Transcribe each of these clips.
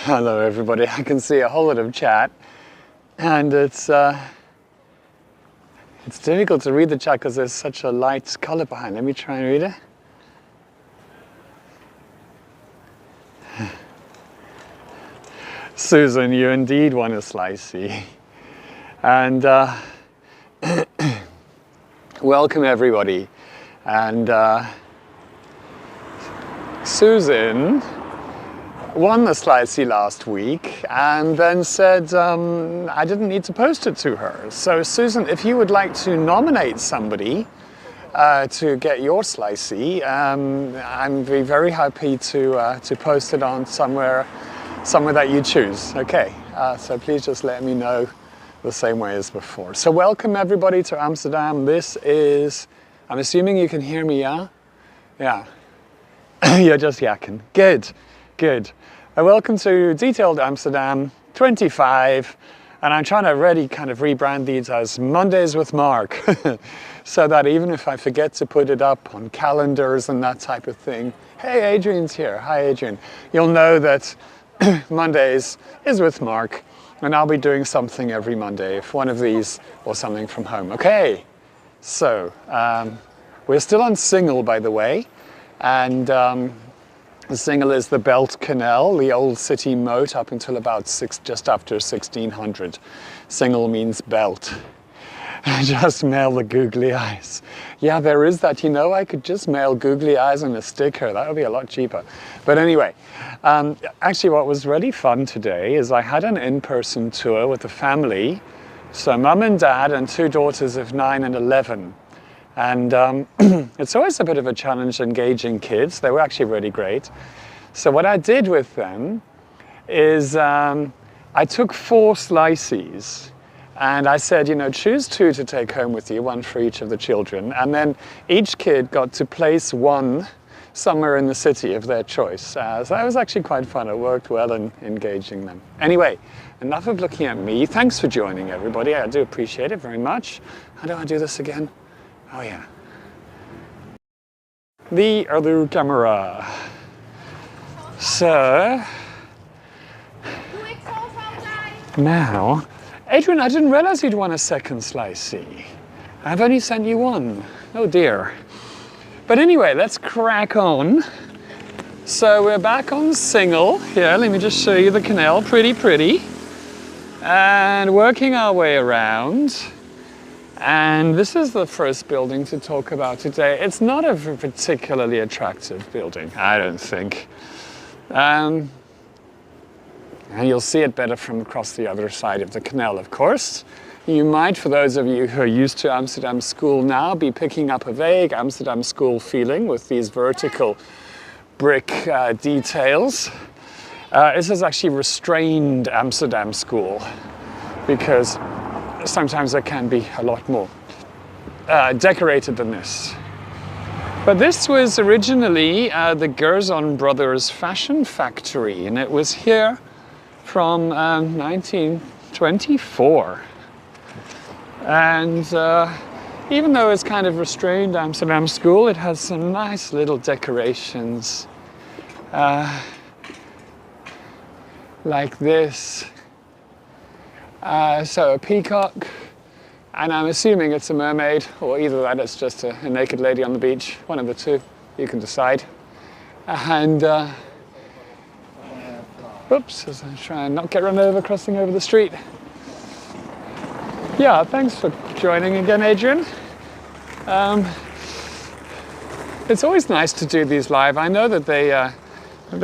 Hello everybody, I can see a whole lot of chat and it's difficult to read the chat because there's such a light color behind. Let me try and read it. Susan, you indeed want a slicey. And welcome everybody. And Susan won the slicey last week and then said I didn't need to post it to her. So Susan, if you would like to nominate somebody to get your slicey, I'd be very happy to post it on somewhere that you choose. Okay, so please just let me know the same way as before. So welcome everybody to Amsterdam. This is, I'm assuming you can hear me, yeah? Yeah. You're just yakking. Good, good. Welcome to Detailed Amsterdam 25, and I'm trying to really kind of rebrand these as Mondays with Mark, so that even if I forget to put it up on calendars and that type of thing, hey, Adrian's here, hi Adrian, you'll know that Mondays is with Mark, and I'll be doing something every Monday, if one of these or something from home. Okay, so we're still on Singel, by the way, and the Singel is the Belt Canal, the old city moat up until about just after 1600. Singel means belt. Just mail the googly eyes. Yeah, there is that. You know, I could just mail googly eyes on a sticker. That would be a lot cheaper. But anyway, actually what was really fun today is I had an in-person tour with the family. So mum and dad and two daughters of 9 and 11. And it's always a bit of a challenge engaging kids. They were actually really great. So what I did with them is I took 4 slices and I said, you know, choose 2 to take home with you, 1 for each of the children. And then each kid got to place 1 somewhere in the city of their choice. So that was actually quite fun. It worked well in engaging them. Anyway, enough of looking at me. Thanks for joining everybody. I do appreciate it very much. How do I do this again? Oh yeah. The other camera. So now, Adrian, I didn't realize you'd want a second slicey. I've only sent you 1. Oh dear. But anyway, let's crack on. So we're back on Singel. Here, let me just show you the canal. Pretty. And working our way around. And this is the first building to talk about today. It's not a particularly attractive building, I don't think. And you'll see it better from across the other side of the canal, of course. You might, for those of you who are used to Amsterdam School now, be picking up a vague Amsterdam School feeling with these vertical brick details. This is actually restrained Amsterdam School, because sometimes it can be a lot more decorated than this. But this was originally the Gerson Brothers fashion factory, and it was here from 1924. And even though it's kind of restrained Amsterdam School, it has some nice little decorations like this. So a peacock, and I'm assuming it's a mermaid, or either that it's just a naked lady on the beach, one of the two, you can decide. And oops, as I try and not get run over crossing over the street. Yeah, thanks for joining again, Adrian. It's always nice to do these live. I know that they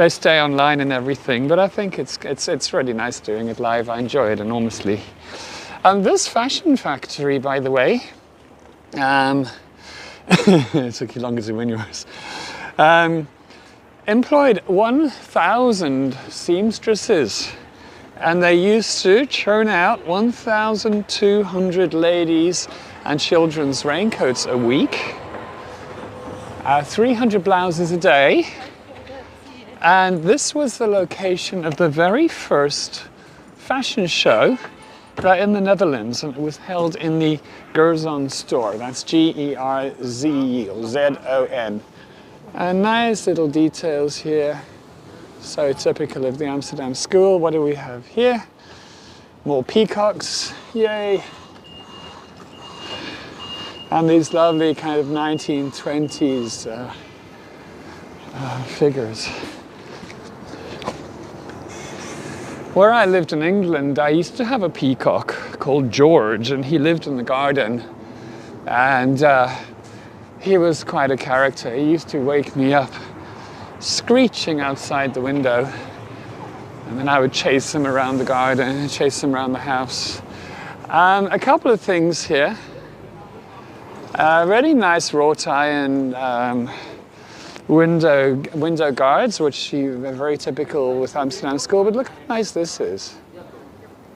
stay online and everything, but I think it's really nice doing it live. I enjoy it enormously. And this fashion factory, by the way, it took you longer to win yours, employed 1,000 seamstresses, and they used to churn out 1,200 ladies and children's raincoats a week, 300 blouses a day. And this was the location of the very first fashion show in the Netherlands, and it was held in the Gerson store. That's Gerzon. And nice little details here. So typical of the Amsterdam school. What do we have here? More peacocks, yay. And these lovely kind of 1920s figures. Where I lived in England, I used to have a peacock called George, and he lived in the garden. And he was quite a character. He used to wake me up screeching outside the window. And then I would chase him around the garden, chase him around the house. A couple of things here. Really nice wrought iron window guards, which are very typical with Amsterdam school, but look how nice this is.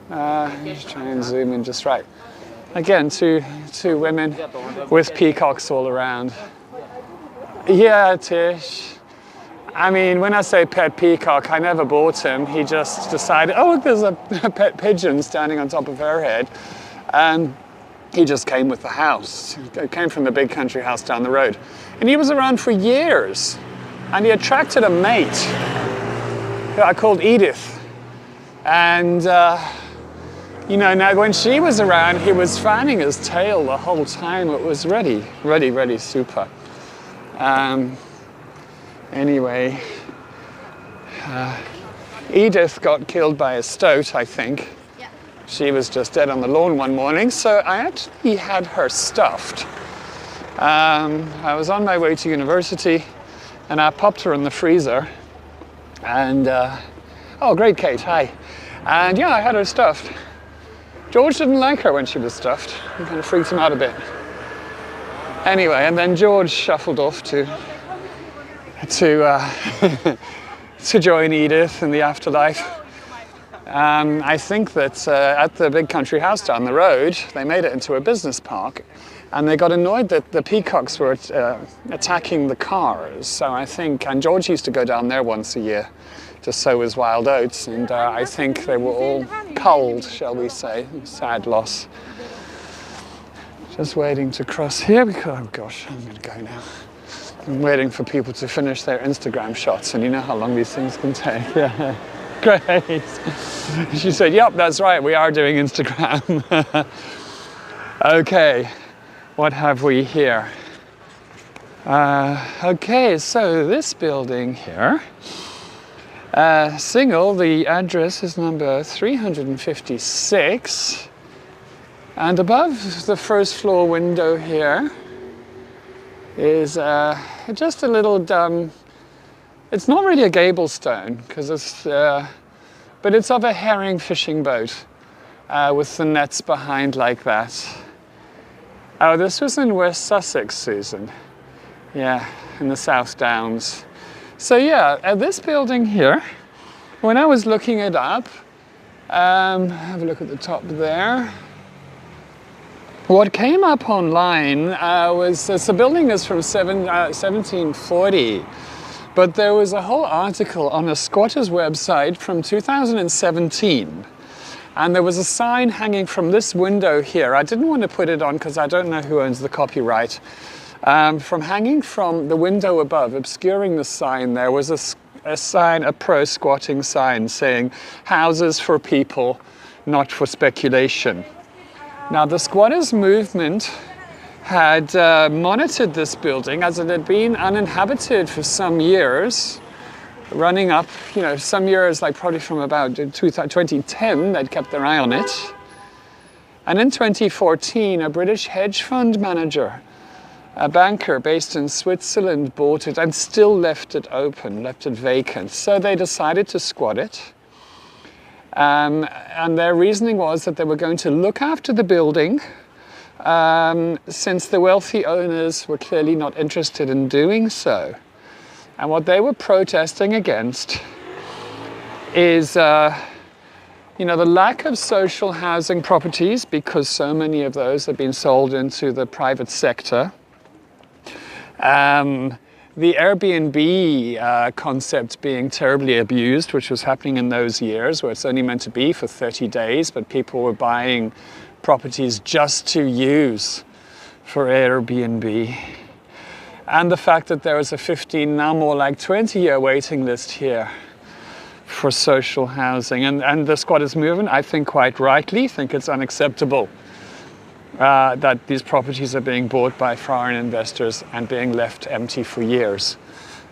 Just try and zoom in just right. Again, two women with peacocks all around. Yeah, Tish. I mean, when I say pet peacock, I never bought him. He just decided, oh, look, there's a pet pigeon standing on top of her head. And he just came with the house. He came from the big country house down the road. And he was around for years. And he attracted a mate who I called Edith. And, you know, now when she was around, he was fanning his tail the whole time. It was really super. Anyway, Edith got killed by a stoat, I think. She was just dead on the lawn one morning, so I actually had her stuffed. I was on my way to university, and I popped her in the freezer. And, oh, great, Kate, hi. And yeah, I had her stuffed. George didn't like her when she was stuffed. It kind of freaked him out a bit. Anyway, and then George shuffled off to join Edith in the afterlife. I think that at the big country house down the road, they made it into a business park, and they got annoyed that the peacocks were attacking the cars. So I think, and George used to go down there once a year to sow his wild oats, and I think they were all culled, shall we say. Sad loss. Just waiting to cross here because, oh gosh, I'm going to go now. I'm waiting for people to finish their Instagram shots, and you know how long these things can take. Yeah. Great. She said, yep, that's right, we are doing Instagram. Okay, what have we here? Okay, so this building here, Singel, the address is number 356. And above the first floor window here is just a little it's not really a gable stone, because it's, but it's of a herring fishing boat with the nets behind like that. Oh, this was in West Sussex, Susan. Yeah, in the South Downs. So yeah, this building here, when I was looking it up, have a look at the top there. What came up online was, the building is from 1740. But there was a whole article on a squatter's website from 2017. And there was a sign hanging from this window here. I didn't want to put it on because I don't know who owns the copyright. From hanging from the window above, obscuring the sign, there was a sign, a pro-squatting sign saying, houses for people, not for speculation. Now the squatters movement had monitored this building as it had been uninhabited for some years, running up, you know, some years, like probably from about 2010, they'd kept their eye on it. And in 2014, a British hedge fund manager, a banker based in Switzerland, bought it and still left it open, left it vacant. So they decided to squat it. And their reasoning was that they were going to look after the building, since the wealthy owners were clearly not interested in doing so. And what they were protesting against is, you know, the lack of social housing properties, because so many of those have been sold into the private sector. The Airbnb concept being terribly abused, which was happening in those years, where it's only meant to be for 30 days, but people were buying properties just to use for Airbnb. And the fact that there was a 15, now more like 20-year waiting list here for social housing. And the squatters movement, I think quite rightly, think it's unacceptable that these properties are being bought by foreign investors and being left empty for years.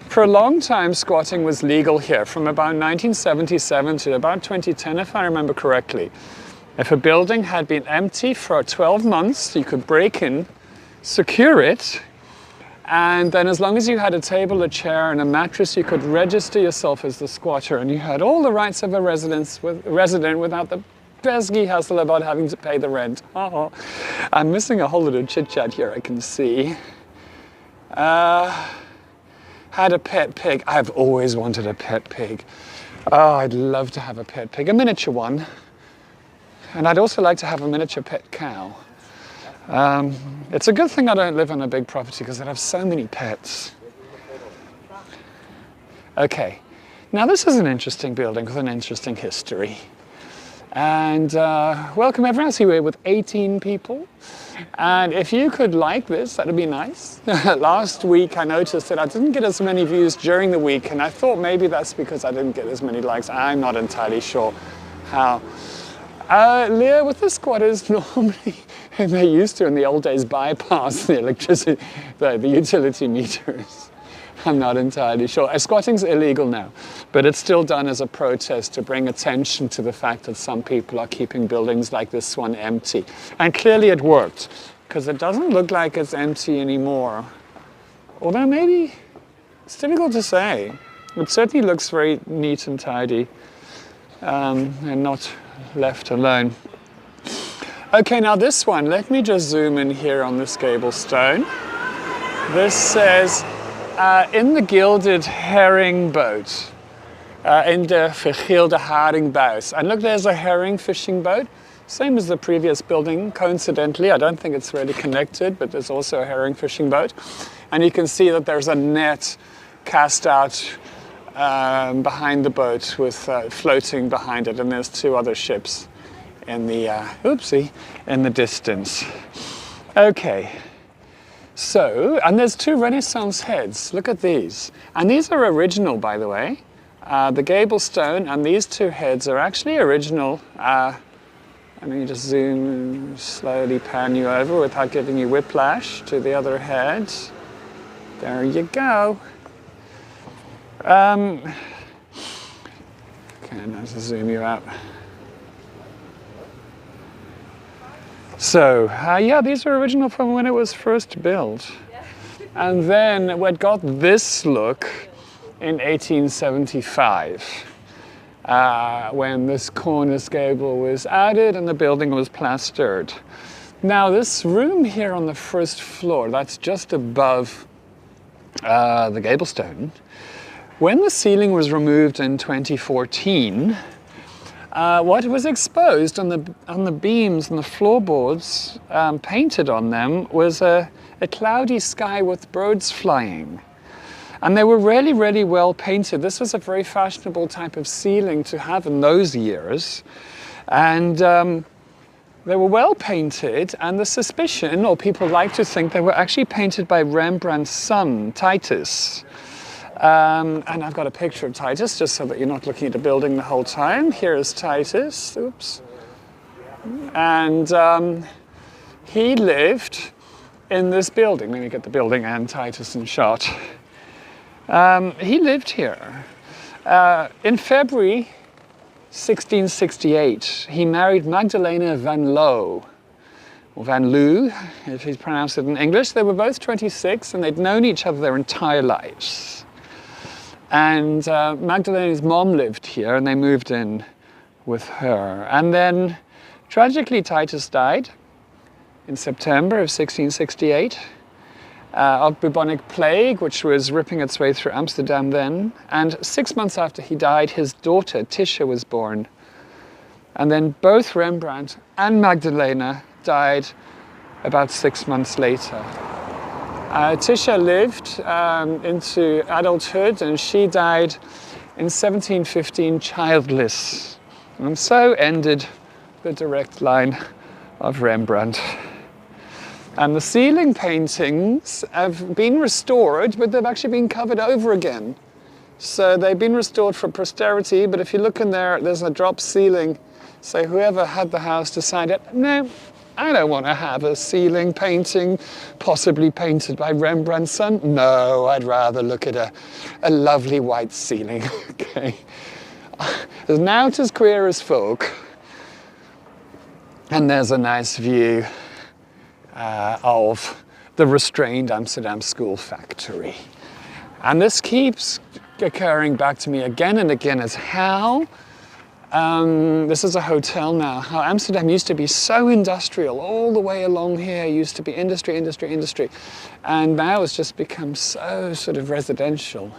For a long time, squatting was legal here, from about 1977 to about 2010, if I remember correctly. If a building had been empty for 12 months, you could break in, secure it, and then as long as you had a table, a chair, and a mattress, you could register yourself as the squatter, and you had all the rights of a resident without the pesky hassle about having to pay the rent. Oh, I'm missing a whole lot of chit-chat here, I can see. Had a pet pig. I've always wanted a pet pig. Oh, I'd love to have a pet pig, a miniature one. And I'd also like to have a miniature pet cow. It's a good thing I don't live on a big property because I'd have so many pets. Okay, now this is an interesting building with an interesting history. And welcome everyone. I see we're with 18 people. And if you could like this, that'd be nice. Last week I noticed that I didn't get as many views during the week, and I thought maybe that's because I didn't get as many likes. I'm not entirely sure how. Leah, with the squatters, normally, they used to in the old days bypass the electricity, the utility meters. I'm not entirely sure. Squatting's illegal now, but it's still done as a protest to bring attention to the fact that some people are keeping buildings like this one empty. And clearly it worked, because it doesn't look like it's empty anymore. Although maybe, it's difficult to say. It certainly looks very neat and tidy, and not left alone. Okay, now this one, let me just zoom in here on this gable stone. This says, in the gilded herring boat, in the vergilde haringbuis. And look, there's a herring fishing boat, same as the previous building, coincidentally. I don't think it's really connected, but there's also a herring fishing boat. And you can see that there's a net cast out behind the boat with floating behind it, and there's two other ships in the, in the distance. Okay. So, and there's two Renaissance heads. Look at these. And these are original, by the way. The gable stone and these two heads are actually original. Let me just zoom, slowly pan you over without giving you whiplash to the other head. There you go. Okay, now to zoom you out. So, yeah, these are original from when it was first built. And then it got this look in 1875, when this cornice gable was added and the building was plastered. Now, this room here on the first floor, that's just above the gable stone, when the ceiling was removed in 2014, what was exposed on the beams and the floorboards, painted on them, was a cloudy sky with birds flying. And they were really, really well painted. This was a very fashionable type of ceiling to have in those years. And they were well painted, and the suspicion, or people like to think, they were actually painted by Rembrandt's son, Titus. And I've got a picture of Titus, just so that you're not looking at the building the whole time. Here is Titus, oops. And he lived in this building. Let me get the building and Titus in shot. He lived here. In February 1668, he married Magdalena van Loo, or Van Loo, if he's pronounced it in English. They were both 26, and they'd known each other their entire lives. And Magdalena's mom lived here, and they moved in with her. And then, tragically, Titus died in September of 1668 of bubonic plague, which was ripping its way through Amsterdam then. And 6 months after he died, his daughter, Tisha, was born. And then both Rembrandt and Magdalena died about 6 months later. Tisha lived into adulthood, and she died in 1715 childless. And so ended the direct line of Rembrandt. And the ceiling paintings have been restored, but they've actually been covered over again. So they've been restored for posterity, but if you look in there, there's a drop ceiling. So whoever had the house decided, no, I don't want to have a ceiling painting, possibly painted by Rembrandt's son. No, I'd rather look at a lovely white ceiling. Okay. Now it is queer as folk. And there's a nice view of the restrained Amsterdam school factory. And this keeps occurring back to me again and again as how, this is a hotel now, how Amsterdam used to be so industrial, all the way along here used to be industry, industry, industry. And now it's just become so sort of residential.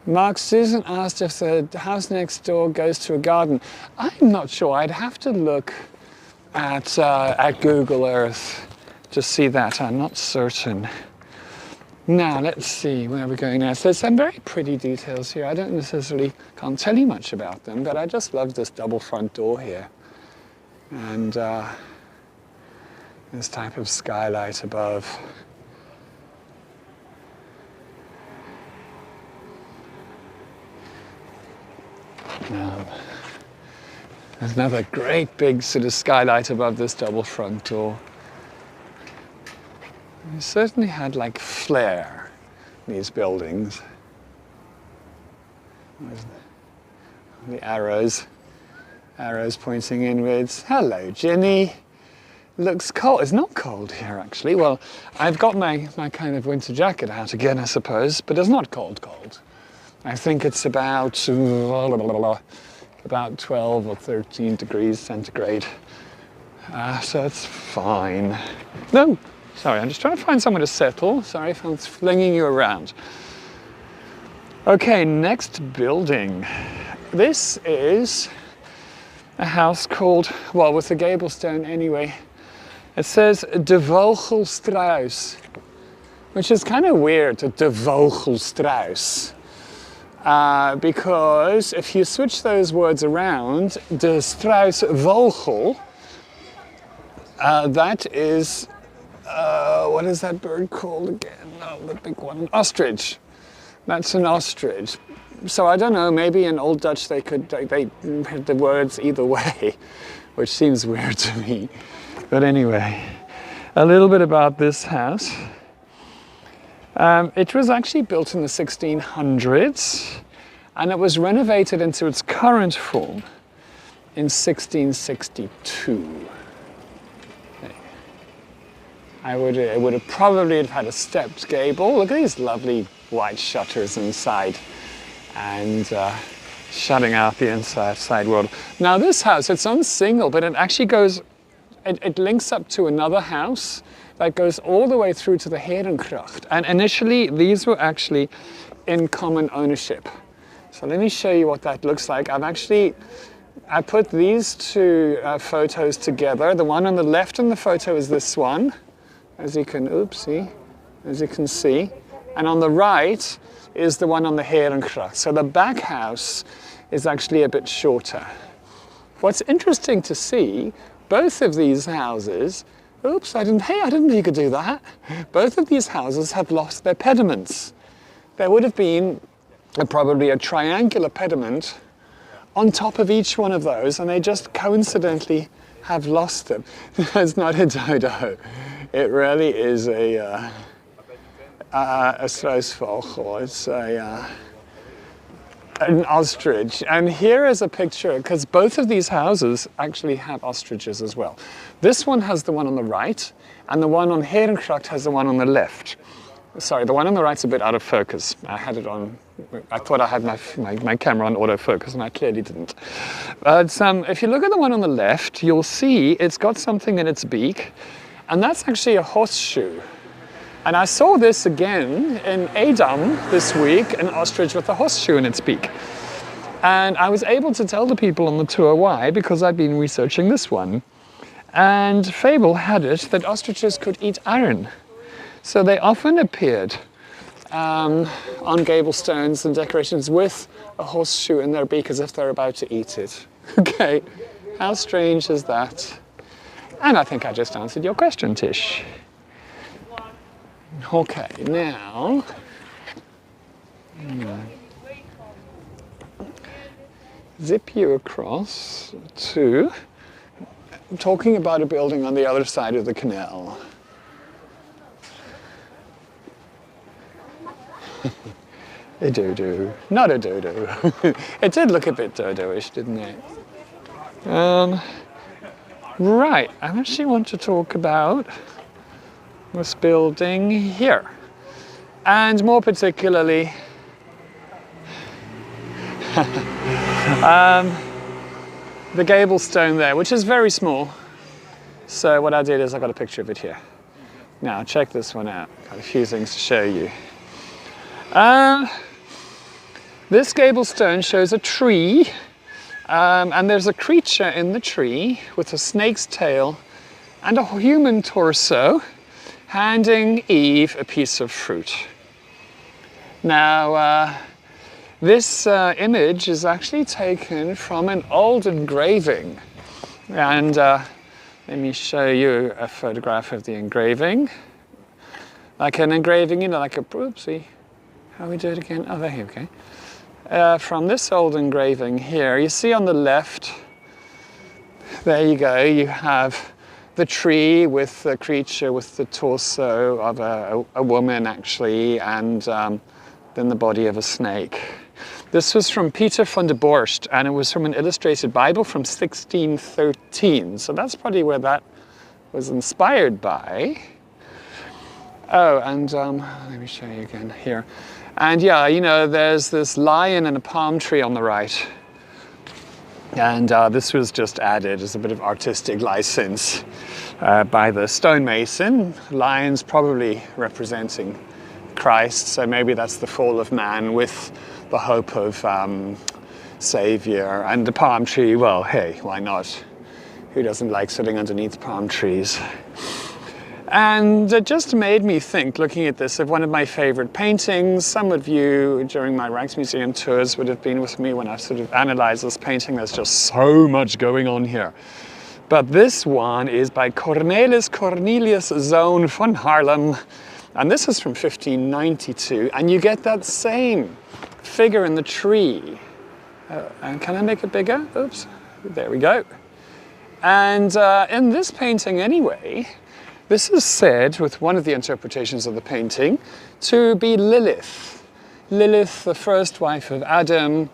Mark, Susan asked if the house next door goes to a garden. I'm not sure. I'd have to look at Google Earth to see that. I'm not certain. Now, let's see where we're going next. There's some very pretty details here. I don't necessarily, can't tell you much about them, but I just love this double front door here. And this type of skylight above. There's another great big sort of skylight above this double front door. They certainly had like flair, these buildings. There's the arrows pointing inwards. Hello, Ginny. Looks cold. It's not cold here actually. Well, I've got my kind of winter jacket out again, I suppose, but it's not cold. I think it's about 12 or 13 degrees centigrade. So it's fine. No, sorry, I'm just trying to find somewhere to settle. Sorry if I'm flinging you around. Okay, next building. This is a house called, well, with the gable stone anyway. It says De Vogelstruis, which is kind of weird, De Vogelstruis. Because if you switch those words around, de Struisvogel, that is, what is that bird called again? Oh, the big one, ostrich. That's an ostrich. So I don't know, maybe in Old Dutch they had the words either way, which seems weird to me. But anyway, a little bit about this house. It was actually built in the 1600s and it was renovated into its current form in 1662. It would have probably had a stepped gable. Look at these lovely white shutters inside and shutting out the inside world. Now this house, it's on Singel, but it actually goes, it links up to another house that goes all the way through to the Herengracht. And initially, these were actually in common ownership. So let me show you what that looks like. I put these two photos together. The one on the left in the photo is this one, as you can see. And on the right is the one on the Herengracht. So the back house is actually a bit shorter. What's interesting to see, both of these houses, oops, I didn't know you could do that. Both of these houses have lost their pediments. There would have been probably a triangular pediment on top of each one of those, and they just coincidentally have lost them. It's not a dodo. It really is a Struisvogel. It's an ostrich. And here is a picture, because both of these houses actually have ostriches as well. This one has the one on the right, and the one on Herengracht has the one on the left. Sorry, the one on the right's a bit out of focus. I thought I had my camera on autofocus, and I clearly didn't. But if you look at the one on the left, you'll see it's got something in its beak, and that's actually a horseshoe. And I saw this again in Edam this week, an ostrich with a horseshoe in its beak. And I was able to tell the people on the tour why, because I'd been researching this one. And fable had it that ostriches could eat iron. So they often appeared on gable stones and decorations with a horseshoe in their beak as if they're about to eat it. Okay, how strange is that? And I think I just answered your question, Tish. Okay, now zip you across to talking about a building on the other side of the canal. A dodo, not a dodo. It did look a bit dodo-ish, didn't it? Right, I actually want to talk about this building here. And more particularly, the gable stone there, which is very small. So what I did is I got a picture of it here. Now check this one out. Got a few things to show you. This gable stone shows a tree, and there's a creature in the tree with a snake's tail and a human torso handing Eve a piece of fruit. Now, this image is actually taken from an old engraving, and let me show you a photograph of the engraving. Like an engraving, you know, like a, oopsie, how do we do it again? Oh, there you go. From this old engraving here, you see on the left, there you go, you have the tree with the creature with the torso of a woman actually, and then the body of a snake. This was from Peter van der Borst, and it was from an illustrated Bible from 1613. So that's probably where that was inspired by. Oh, and let me show you again here. And yeah, you know, there's this lion and a palm tree on the right. And this was just added as a bit of artistic license by the stonemason. Lions probably representing Christ, so maybe that's the fall of man with the hope of Savior. And the palm tree, well, hey, why not? Who doesn't like sitting underneath palm trees? And it just made me think, looking at this, of one of my favorite paintings. Some of you, during my Rijksmuseum tours, would have been with me when I sort of analyzed this painting. There's just so much going on here. But this one is by Cornelis Cornelius Zoon van Haarlem. And this is from 1592. And you get that same figure in the tree. And can I make it bigger? Oops, there we go. And in this painting anyway, this is said, with one of the interpretations of the painting, to be Lilith. Lilith, the first wife of Adam,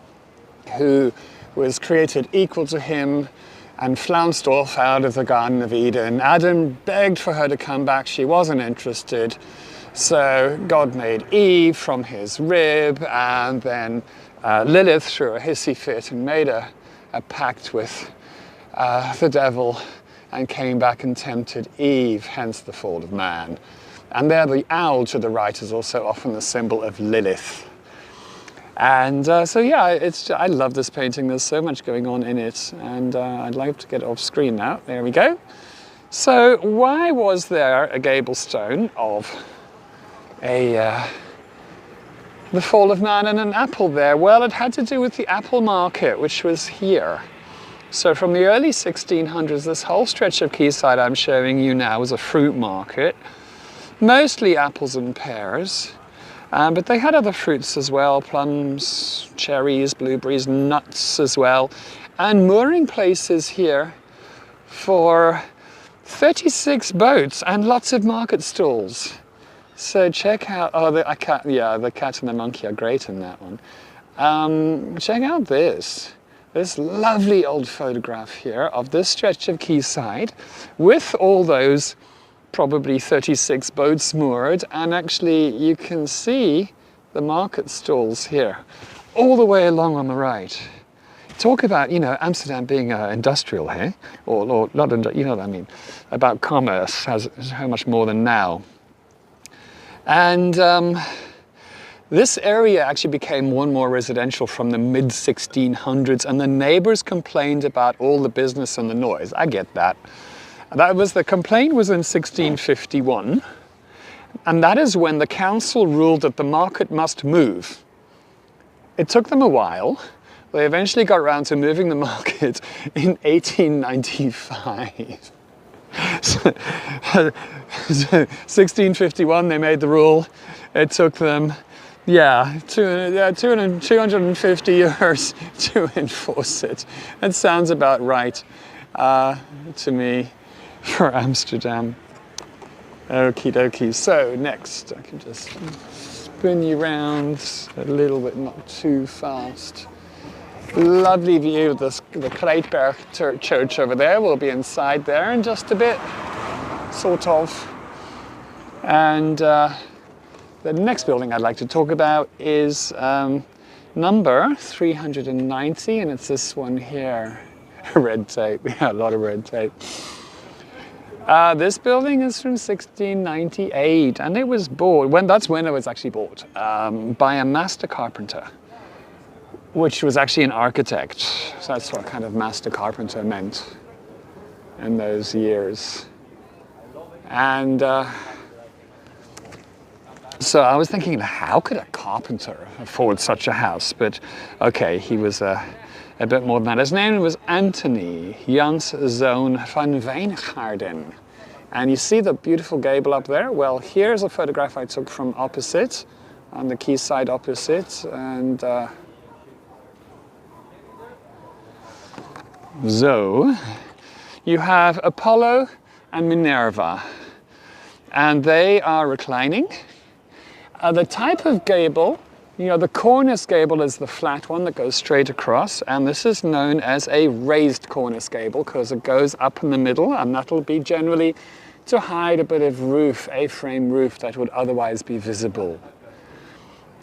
who was created equal to him and flounced off out of the Garden of Eden. Adam begged for her to come back. She wasn't interested. So God made Eve from his rib, and then Lilith threw a hissy fit and made a pact with the devil, and came back and tempted Eve, hence the fall of man. And there the owl to the right is also often the symbol of Lilith. And so yeah, I love this painting. There's so much going on in it, and I'd like to get it off screen now. There we go. So why was there a gable stone of the fall of man and an apple there? Well, it had to do with the apple market, which was here. So from the early 1600s, this whole stretch of quayside I'm showing you now was a fruit market, mostly apples and pears, but they had other fruits as well, plums, cherries, blueberries, nuts as well, and mooring places here for 36 boats and lots of market stalls. So check out, oh, the cat and the monkey are great in that one. Check out this lovely old photograph here of this stretch of quayside with all those probably 36 boats moored, and actually you can see the market stalls here all the way along on the right. Talk about, you know, Amsterdam being industrial here, or not, you know what I mean, about commerce, has so much more than now. And this area actually became more and more residential from the mid-1600s, and the neighbors complained about all the business and the noise. I get that. The complaint was in 1651, and that is when the council ruled that the market must move. It took them a while. They eventually got around to moving the market in 1895. So 1651 they made the rule. It took them, Yeah, 250 years to enforce it. That sounds about right to me for Amsterdam. Okie dokie. So next, I can just spin you round a little bit, not too fast. Lovely view of the Kruidberg church over there. We'll be inside there in just a bit, sort of. And the next building I'd like to talk about is number 390, and it's this one here. Red tape, yeah, a lot of red tape. This building is from 1698, and it was bought, that's when it was actually bought, by a master carpenter, which was actually an architect. So that's what kind of master carpenter meant in those years. And so I was thinking, how could a carpenter afford such a house? But okay, he was a bit more than that. His name was Anthony Jans Zoon van Wijngaarden. And you see the beautiful gable up there? Well, here's a photograph I took from opposite, on the quayside opposite. And so you have Apollo and Minerva, and they are reclining. The type of gable, the cornice gable is the flat one that goes straight across, and this is known as a raised cornice gable because it goes up in the middle, and that'll be generally to hide a bit of roof, A-frame roof that would otherwise be visible.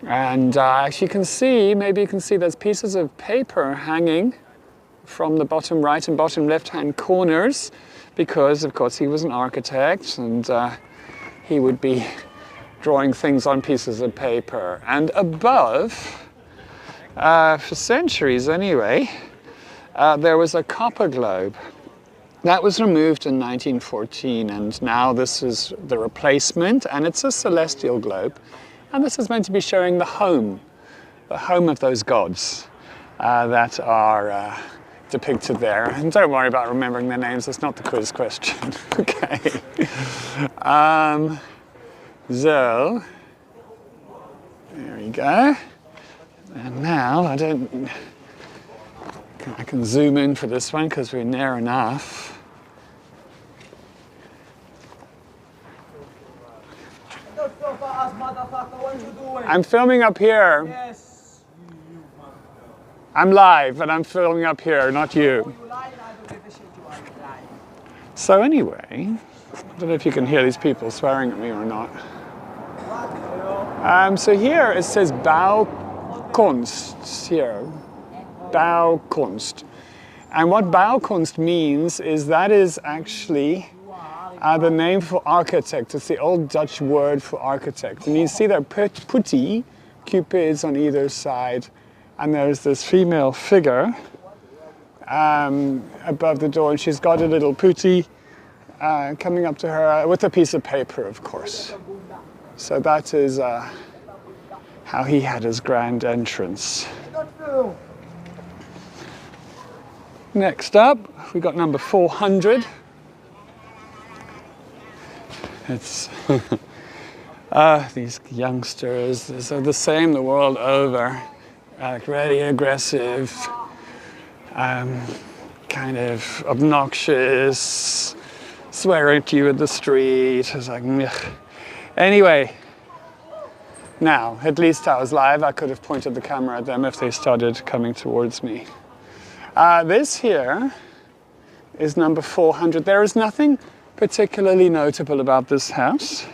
And as you can see, maybe you can see there's pieces of paper hanging from the bottom right and bottom left-hand corners because, of course, he was an architect and he would be drawing things on pieces of paper. And above, for centuries anyway, there was a copper globe. That was removed in 1914, and now this is the replacement, and it's a celestial globe. And this is meant to be showing the home of those gods that are depicted there. And don't worry about remembering their names, it's not the quiz question. Okay. So, there we go. And now I can zoom in for this one because we're near enough. I'm filming up here. Yes. I'm live, and I'm filming up here, not you. So anyway, I don't know if you can hear these people swearing at me or not. So here it says Bouwkunst here. Bouwkunst. And what Bouwkunst means is that is actually the name for architect. It's the old Dutch word for architect. And you see there putti, cupids on either side, and there's this female figure above the door, and she's got a little putti coming up to her with a piece of paper, of course. So that is how he had his grand entrance. Next up, we got number 400. It's these youngsters are the same the world over, really aggressive, kind of obnoxious, swearing at you in the street. It's like, meh. Anyway, now, at least I was live. I could have pointed the camera at them if they started coming towards me. This here is number 400. There is nothing particularly notable about this house.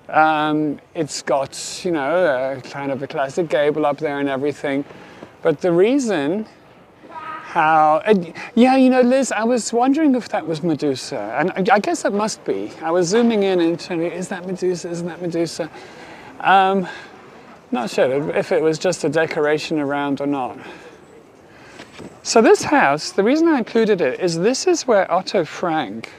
It's got, kind of a classic gable up there and everything. But the reason Liz, I was wondering if that was Medusa. And I guess it must be. I was zooming in and trying to, is that Medusa? Isn't that Medusa? Not sure if it was just a decoration around or not. So this house, the reason I included it is this is where Otto Frank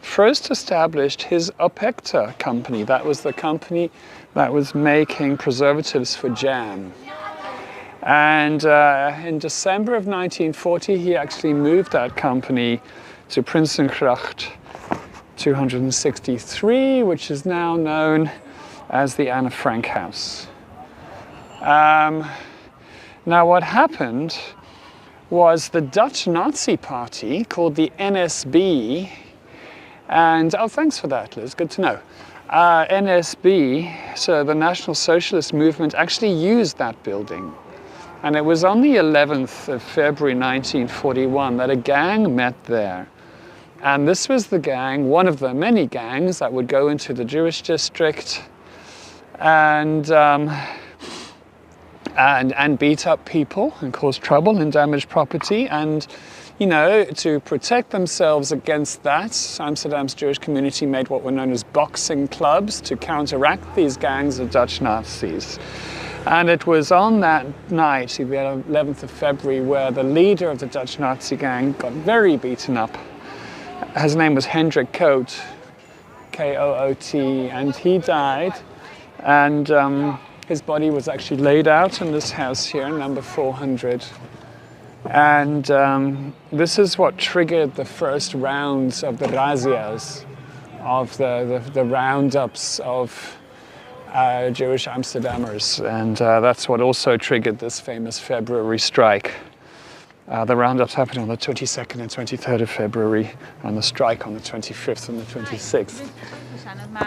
first established his Opekta company. That was the company that was making preservatives for jam. And in December of 1940, he actually moved that company to Prinsengracht 263, which is now known as the Anne Frank House. Now what happened was the Dutch Nazi Party called the NSB, and oh, thanks for that, Liz, good to know. NSB, so the National Socialist Movement, actually used that building. And it was on the 11th of February 1941 that a gang met there. And this was the gang, one of the many gangs that would go into the Jewish district and beat up people and cause trouble and damage property. And, you know, to protect themselves against that, Amsterdam's Jewish community made what were known as boxing clubs to counteract these gangs of Dutch Nazis. And it was on that night, the 11th of February, where the leader of the Dutch Nazi gang got very beaten up. His name was Hendrik Koot, K-O-O-T, and he died. And his body was actually laid out in this house here, number 400. And this is what triggered the first rounds of the razzias, of the roundups of Jewish Amsterdammers. And that's what also triggered this famous February strike. The roundups happened on the 22nd and 23rd of February, and the strike on the 25th and the 26th.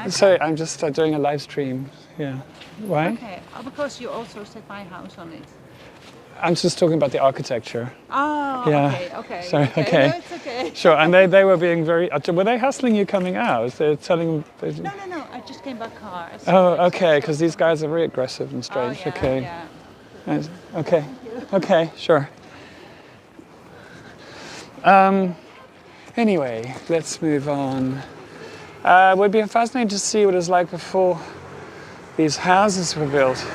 So I'm just doing a live stream. Yeah. Why? Okay, because you also set my house on it. I'm just talking about the architecture. Oh, yeah. okay. Sorry, okay. No, it's okay. Sure, and they were being very... Were they hassling you coming out? They're telling... No, I just came by car. Oh, okay, because these guys are very aggressive and strange. Oh, yeah, okay. Yeah. Okay. Okay, sure. Anyway, let's move on. It would be fascinating to see what it was like before these houses were built.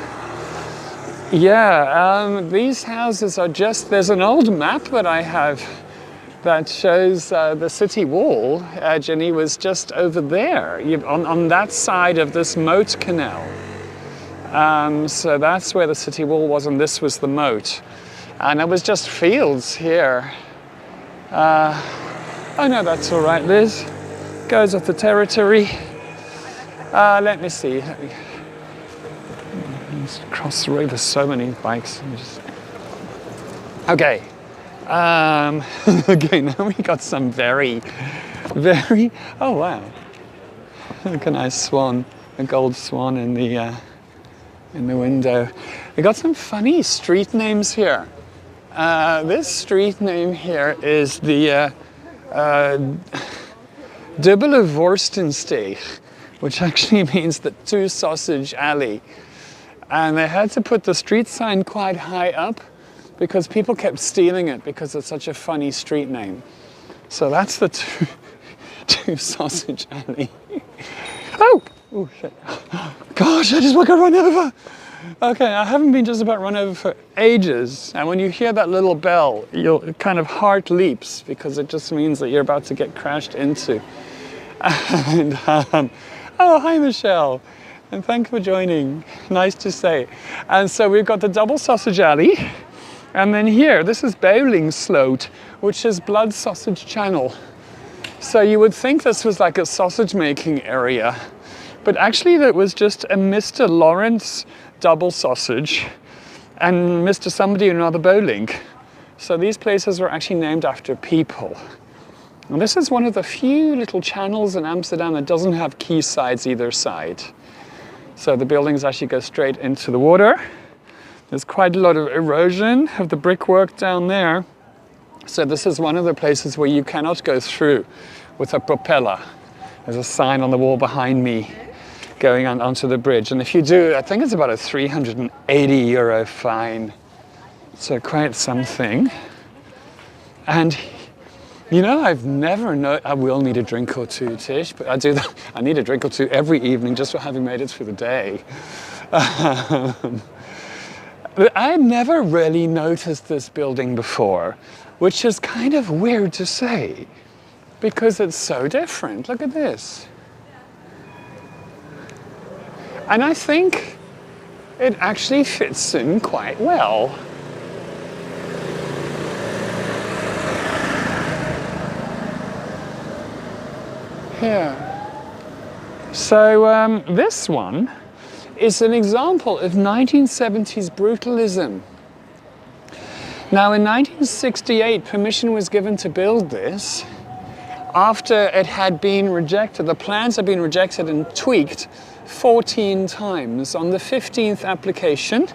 Yeah, these houses are just, there's an old map that I have that shows the city wall. Jenny was just over there, on that side of this moat canal. So that's where the city wall was, and this was the moat. And it was just fields here. Oh no, that's all right, Liz. Goes off the territory. Let me see. Let's cross the road. There's so many bikes. Okay. Okay, now we got some very... Oh wow! Look, a nice swan, a gold swan in the window. We got some funny street names here. This street name here is the Dubbele Worstensteeg, which actually means the two sausage alley. And they had to put the street sign quite high up because people kept stealing it because it's such a funny street name. So that's the two sausage alley. Oh shit. Gosh, I just got run over. Okay, I haven't been just about run over for ages. And when you hear that little bell, your kind of heart leaps because it just means that you're about to get crashed into. And, oh, hi, Michelle. And thank you for joining. Nice to say. And so we've got the double sausage alley. And then here, this is Bowlingsloot, which is Blood Sausage Channel. So you would think this was like a sausage making area. But actually that was just a Mr. Lawrence double sausage and Mr. somebody or another Bowling. So these places were actually named after people. And this is one of the few little channels in Amsterdam that doesn't have quaysides either side. So the buildings actually go straight into the water. There's quite a lot of erosion of the brickwork down there. So this is one of the places where you cannot go through with a propeller. There's a sign on the wall behind me going onto the bridge. And if you do, I think it's about a €380 fine. So quite something. And you know, I've never known, I will need a drink or two, Tish, but I do that. I need a drink or two every evening just for having made it through the day. But I've never really noticed this building before, which is kind of weird to say because it's so different. Look at this. And I think it actually fits in quite well. Here. So this one is an example of 1970s brutalism. Now in 1968, permission was given to build this after it had been rejected. The plans had been rejected and tweaked 14 times. On the 15th application,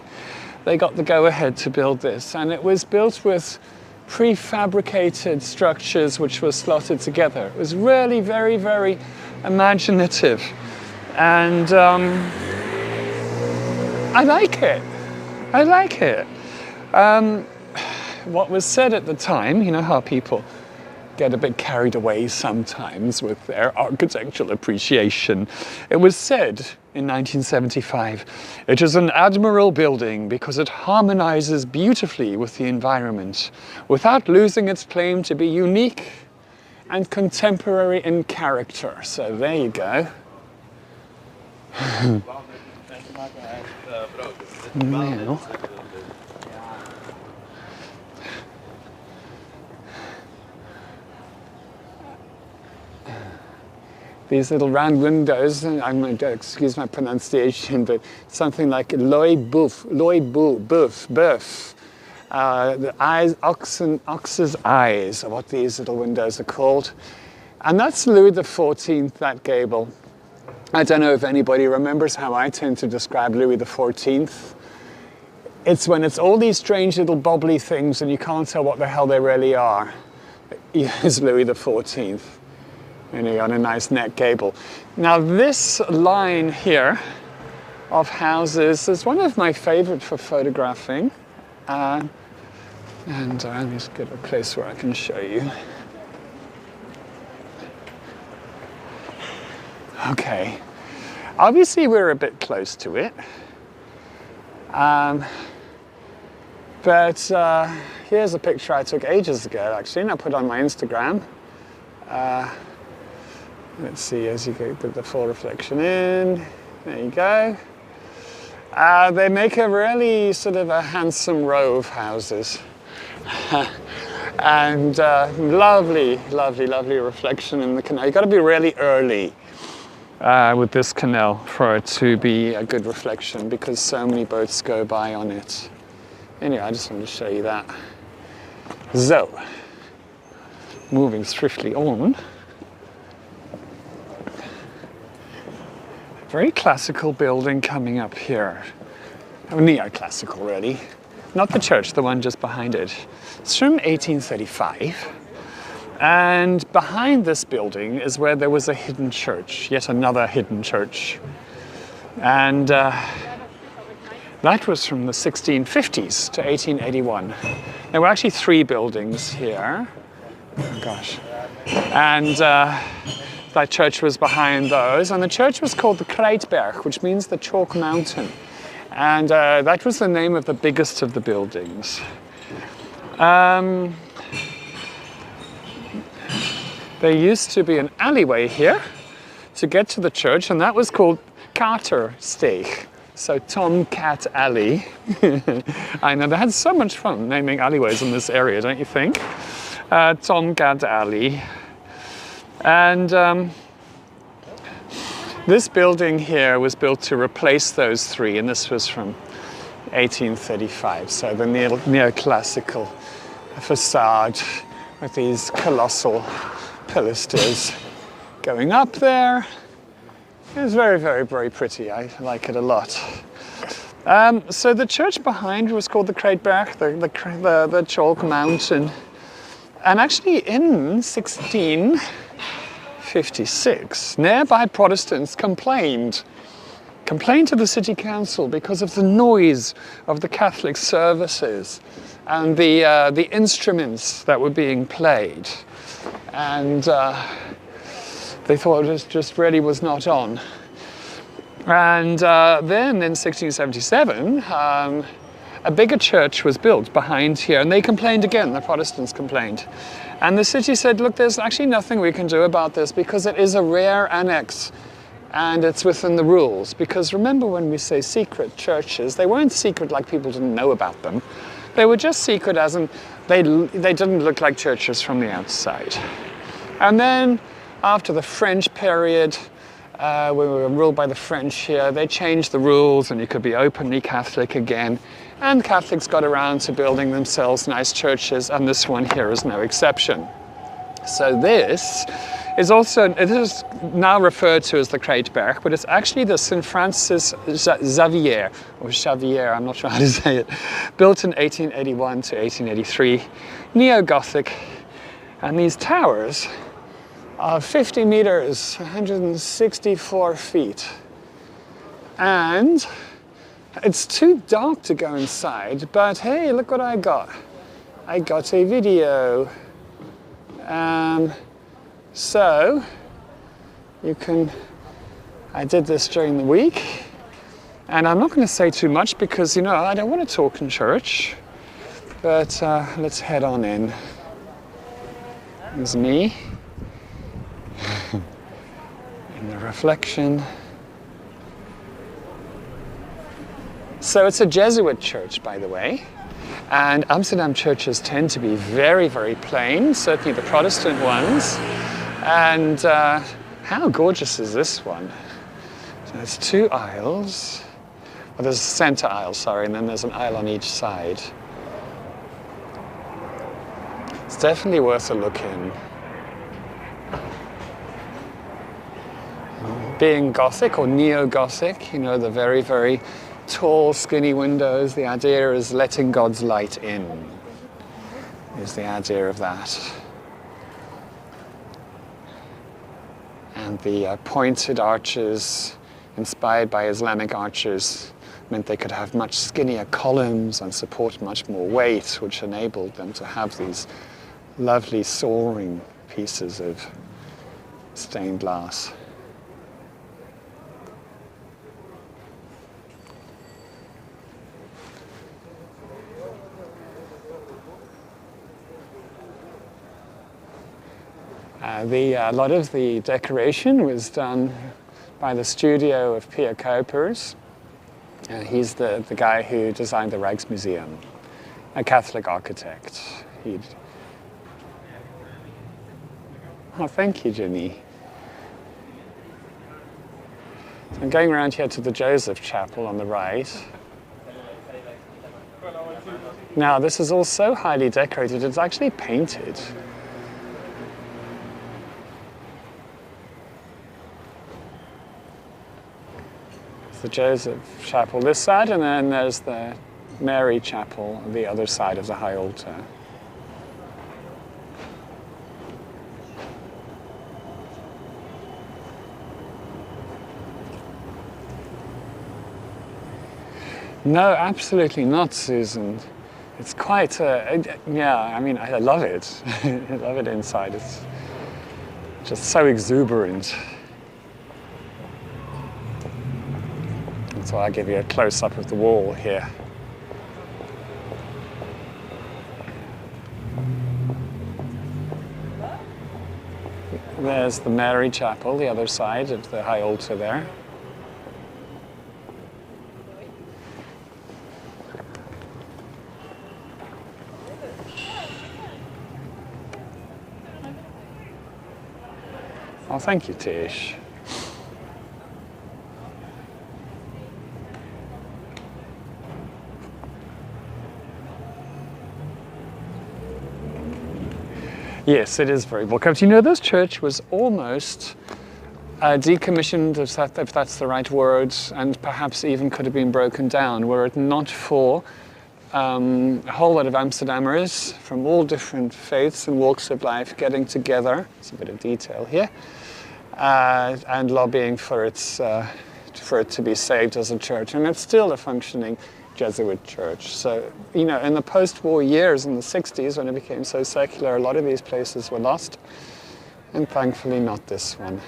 they got the go-ahead to build this, and it was built with prefabricated structures which were slotted together. It was really very, very imaginative, and I like it. I like it. What was said at the time, you know how people get a bit carried away sometimes with their architectural appreciation. It was said in 1975, it is an admirable building because it harmonizes beautifully with the environment without losing its claim to be unique and contemporary in character. So there you go. Now, these little round windows, I'm going to excuse my pronunciation, but something like l'œil boeuf, the eyes, ox's eyes are what these little windows are called. And that's Louis XIV, that gable. I don't know if anybody remembers how I tend to describe Louis XIV. It's when it's all these strange little bobbly things and you can't tell what the hell they really are. Here's Louis XIV. And you got a nice net gable. Now this line here of houses is one of my favorite for photographing. And let me just get a place where I can show you. Okay, obviously we're a bit close to it. But here's a picture I took ages ago actually, and I put on my Instagram. Let's see, as you get the full reflection in, there you go. They make a really sort of a handsome row of houses. And lovely, lovely, lovely reflection in the canal. You've got to be really early with this canal for it to be a good reflection because so many boats go by on it. Anyway, I just wanted to show you that. So, moving swiftly on. Very classical building coming up here. Oh, neoclassical really. Not the church, the one just behind it. It's from 1835. And behind this building is where there was a hidden church, yet another hidden church. And that was from the 1650s to 1881. There were actually 3 buildings here. Oh gosh. And that church was behind those, and the church was called the Krijtberg, which means the chalk mountain. And that was the name of the biggest of the buildings. There used to be an alleyway here to get to the church, and that was called Katersteeg. So Tomcat Alley. I know, they had so much fun naming alleyways in this area, don't you think? Tomcat Alley. And this building here was built to replace those 3, and this was from 1835. So the neoclassical facade with these colossal pilasters going up there. It was very, very, very pretty. I like it a lot. So the church behind was called the Krijtberg, the chalk mountain. And actually in 1656, nearby Protestants complained to the city council because of the noise of the Catholic services and the instruments that were being played. And they thought it just really was not on. And then in 1677, a bigger church was built behind here, and they complained again, the Protestants complained. And the city said, look, there's actually nothing we can do about this because it is a rare annex and it's within the rules. Because remember when we say secret churches, they weren't secret like people didn't know about them. They were just secret as in they didn't look like churches from the outside. And then after the French period, We were ruled by the French here. They changed the rules and you could be openly Catholic again. And Catholics got around to building themselves nice churches, and this one here is no exception. So this is also, it is now referred to as the Kruidberg, but it's actually the St. Francis Xavier, or Xavier, I'm not sure how to say it, built in 1881 to 1883, neo-Gothic. And these towers are 50 meters, 164 feet. And it's too dark to go inside, but hey, look what I got. I got a video. So you can, I did this during the week, and I'm not going to say too much because, you know, I don't want to talk in church, but let's head on in. There's me in the reflection. So it's a Jesuit church, by the way. And Amsterdam churches tend to be very, very plain, certainly the Protestant ones. And how gorgeous is this one? So there's two aisles. Well, there's a center aisle, sorry, and then there's an aisle on each side. It's definitely worth a look in. Being Gothic or neo-Gothic, you know, the very, very tall, skinny windows, the idea is letting God's light in, is the idea of that. And the pointed arches, inspired by Islamic arches, meant they could have much skinnier columns and support much more weight, which enabled them to have these lovely soaring pieces of stained glass. A lot of the decoration was done by the studio of Pierre Kuipers. He's the guy who designed the Rijksmuseum, a Catholic architect. Oh, thank you, Jenny. So I'm going around here to the Joseph Chapel on the right. Now, this is all so highly decorated, it's actually painted. The Joseph Chapel this side, and then there's the Mary Chapel on the other side of the high altar. No, absolutely not, Susan. It's quite, yeah, I mean, I love it. I love it inside. It's just so exuberant. So I'll give you a close-up of the wall here. There's the Mary Chapel, the other side of the high altar there. Oh, thank you, Tish. Yes, it is very welcome. You know, this church was almost decommissioned, if that's the right word, and perhaps even could have been broken down were it not for a whole lot of Amsterdammers from all different faiths and walks of life getting together. There's a bit of detail here, and lobbying for it to be saved as a church, and it's still a functioning Jesuit church. So, you know, in the post-war years, in the 60s, when it became so secular, a lot of these places were lost, and thankfully not this one.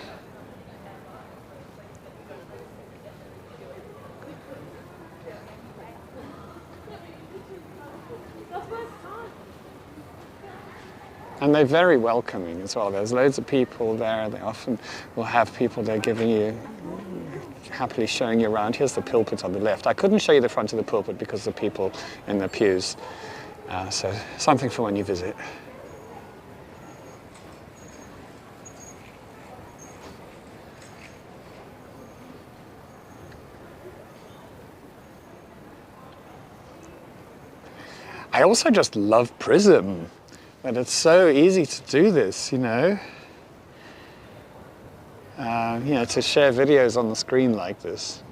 And they're very welcoming as well. There's loads of people there. They often will have people there giving you, happily showing you around. Here's the pulpit on the left. I couldn't show you the front of the pulpit because of the people in the pews. So something for when you visit. I also just love Prism, that it's so easy to do this, you know. You know, to share videos on the screen like this.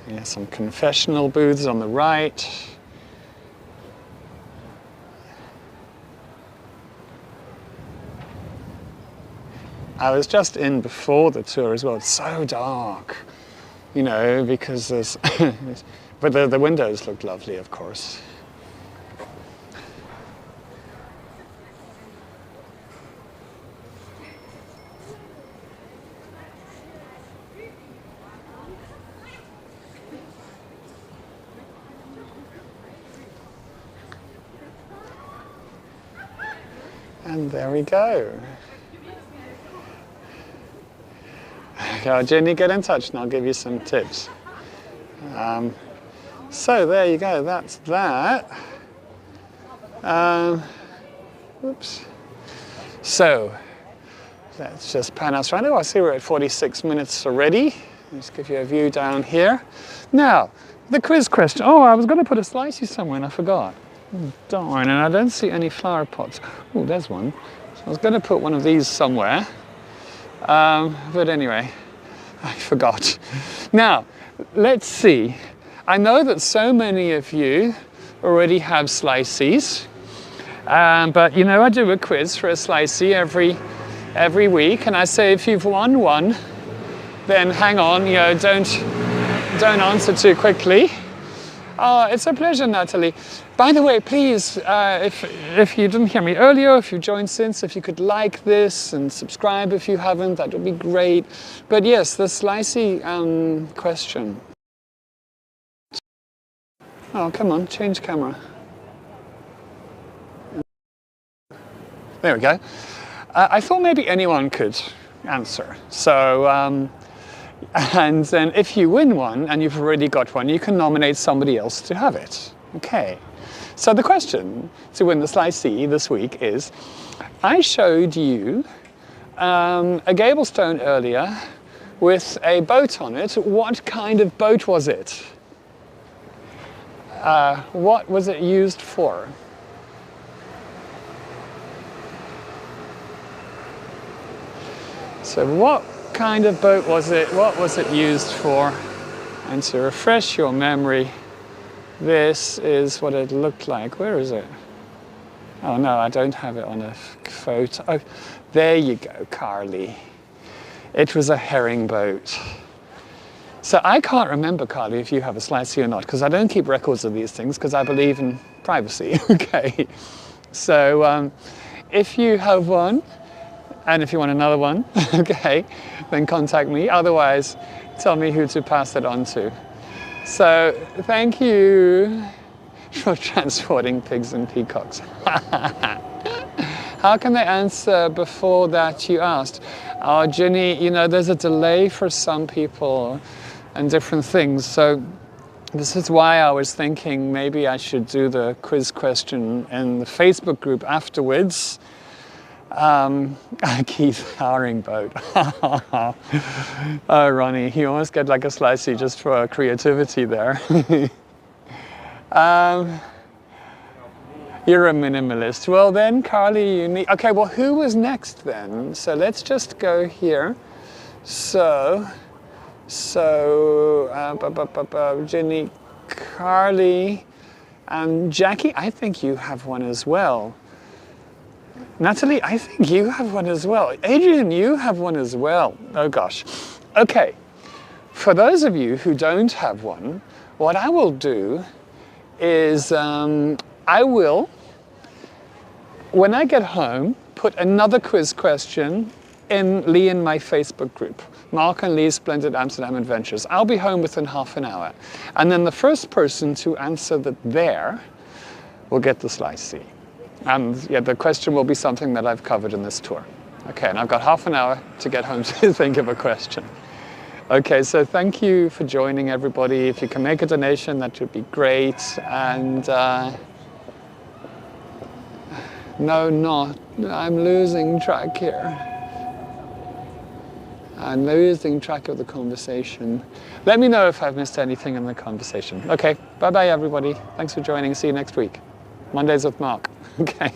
Yeah, some confessional booths on the right. I was just in before the tour as well. It's so dark, you know, because there's, but the windows look lovely, of course. And there we go. Okay, Jenny, get in touch and I'll give you some tips. So there you go, that's that. Oops. So, let's just pan us around. Oh, I see we're at 46 minutes already. Let's give you a view down here. Now, the quiz question. Oh, I was going to put a slicey somewhere and I forgot. Oh, darn, and I don't see any flower pots. Oh, there's one. So I was going to put one of these somewhere. But anyway, I forgot. Now, let's see. I know that so many of you already have slices. But you know, I do a quiz for a slicey every week, and I say if you've won one, then hang on, you know, don't answer too quickly. Oh, it's a pleasure, Natalie. By the way, please, if you didn't hear me earlier, if you joined since, if you could like this and subscribe if you haven't, that would be great. But yes, the slicey question. Oh, come on, change camera. There we go. I thought maybe anyone could answer. So, and then if you win one and you've already got one, you can nominate somebody else to have it. Okay. So the question to win the slicey this week is, I showed you a gable stone earlier with a boat on it. What kind of boat was it? What was it used for? So what kind of boat was it? What was it used for? And to refresh your memory, this is what it looked like. Where is it? Oh no, I don't have it on a photo. Oh, there you go, Carly. It was a herring boat. So I can't remember, Carly, if you have a slicey or not, because I don't keep records of these things because I believe in privacy. Okay. So if you have one, and if you want another one, okay, then contact me. Otherwise, tell me who to pass it on to. So thank you for transporting pigs and peacocks. How can they answer before that, you asked? Oh, Ginny, you know, there's a delay for some people and different things. So this is why I was thinking maybe I should do the quiz question in the Facebook group afterwards. Keith Haring boat. Oh, Ronnie, you almost get like a slicey just for creativity there. You're a minimalist. Well then, Carly, you need... Okay, well, who was next then? So let's just go here. So, Ginny, Carly, and Jackie, I think you have one as well. Natalie, I think you have one as well. Adrian, you have one as well. Oh gosh. Okay, for those of you who don't have one, what I will do is I will, when I get home, put another quiz question in Lee and my Facebook group. Mark and Lee's Splendid Amsterdam Adventures. I'll be home within half an hour. And then the first person to answer that there will get the slicey. And yeah, the question will be something that I've covered in this tour. Okay, and I've got half an hour to get home to think of a question. Okay, so thank you for joining, everybody. If you can make a donation, that would be great. And no, not. I'm losing track here. and losing track of the conversation. Let me know if I've missed anything in the conversation. Okay, bye-bye everybody. Thanks for joining. See you next week. Mondays with Mark. Okay.